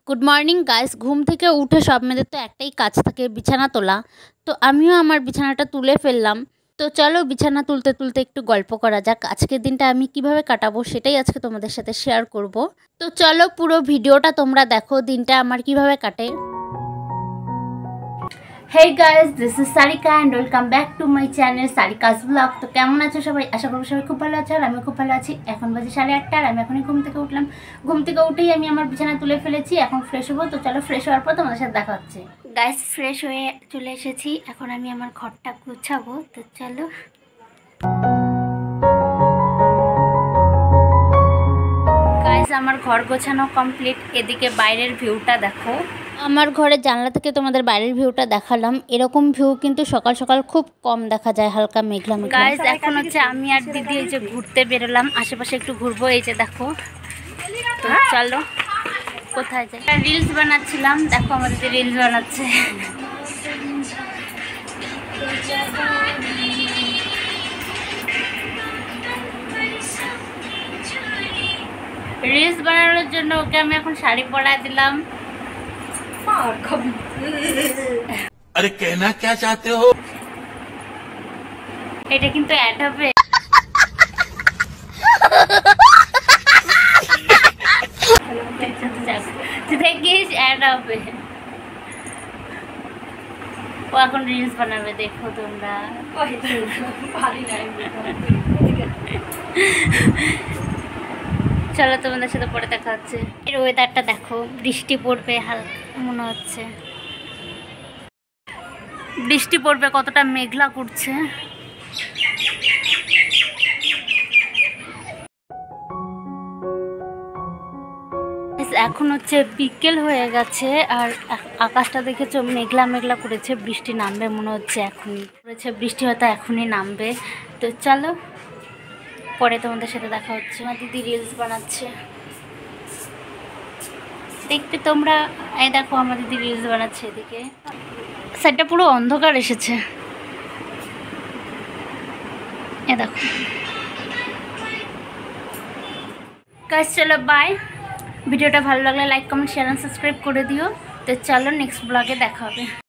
Good morning guys. ঘুম থেকে উঠে সব মেয়েদের তো একটাই কাজ থাকে, বিছানা তোলা। তো আমিও আমার বিছানাটা তুলে ফেললাম। তো চলো বিছানা তুলতে তুলতে একটু গল্প করা যাক। আজকের দিনটা আমি কিভাবে কাটাবো সেটাই আজকে তোমাদের সাথে শেয়ার করব। তো চলো পুরো ভিডিওটা তোমরা দেখো, দিনটা আমার কিভাবে কাটে। Hey guys, this is Sarika and welcome back to my channel Sarika's blog. তো কেমন আছো সবাই? আশা করবো সবাই খুব ভালো আছো, আর আমিও খুব ভালো আছি। এখন বাজে 8:30, আর আমি এখনই ঘুম থেকে উঠলাম। ঘুম থেকে উঠেই আমি আমার বিছানা তুলে ফেলেছি, এখন ফ্রেশ হবো। তো চলো ফ্রেশ হওয়ার পর তোমাদের সাথে দেখা হচ্ছে। গাইস ফ্রেশ হয়ে চলে এসেছি, এখন আমি আমার ঘরটা গুছাবো। তো চলো। গাইস আমার ঘর গোছানো কমপ্লিট। এদিকে বাইরের ভিউটা দেখো। আমার ঘরের জানলা থেকে তোমাদের বাইরের ভিউটা দেখালাম। এরকম ভিউ কিন্তু সকাল সকাল খুব কম দেখা যায়, হালকা মেঘলা মেঘলা। গাইস এখন হচ্ছে আমি আর দিদি এই যে ঘুরতে বেরোলাম, আশেপাশে একটু ঘুরবো। এই যে দেখো, তো চলো কোথায় যাই। রিলস বানাচ্ছিলাম, দেখো আমার দিদি রিলস বানাচ্ছে। রিলস বানানোর জন্য ওকে আমি এখন শাড়ি পরাই দিলাম। अरे कहना क्या चाहते हो? এটা কিন্তু অ্যাড হবে। দেখিস অ্যাড হবে। ও এখন রিলস বানাবে, দেখো তোমরা। চলো তোমাদের সাথে পরে দেখা হচ্ছে। এর ওয়েদারটা দেখো, বৃষ্টি পড়বে হালকা মনে হচ্ছে। বৃষ্টি পড়বে, কতটা মেঘলা করছে। এখন হচ্ছে বিকেল হয়ে গেছে, আর আকাশটা দেখেছো মেঘলা মেঘলা করেছে, বৃষ্টি নামবে মনে হচ্ছে এখনই। করেছে বৃষ্টি হয়তো এখনই নামবে। তো চলো পরে তোমাদের সাথে দেখা হচ্ছে। আমার দিদি রিলস বানাচ্ছে, দেখবে তোমরা। এই দেখো আমার দিদি রিলস বানাচ্ছে। এদিকে সাইডটা পুরো অন্ধকার এসেছে, এ দেখো। গাইস চলো বাই। ভিডিওটা ভালো লাগলে like comment share and subscribe করে দিও। তো চলো নেক্সট ব্লগে দেখা হবে।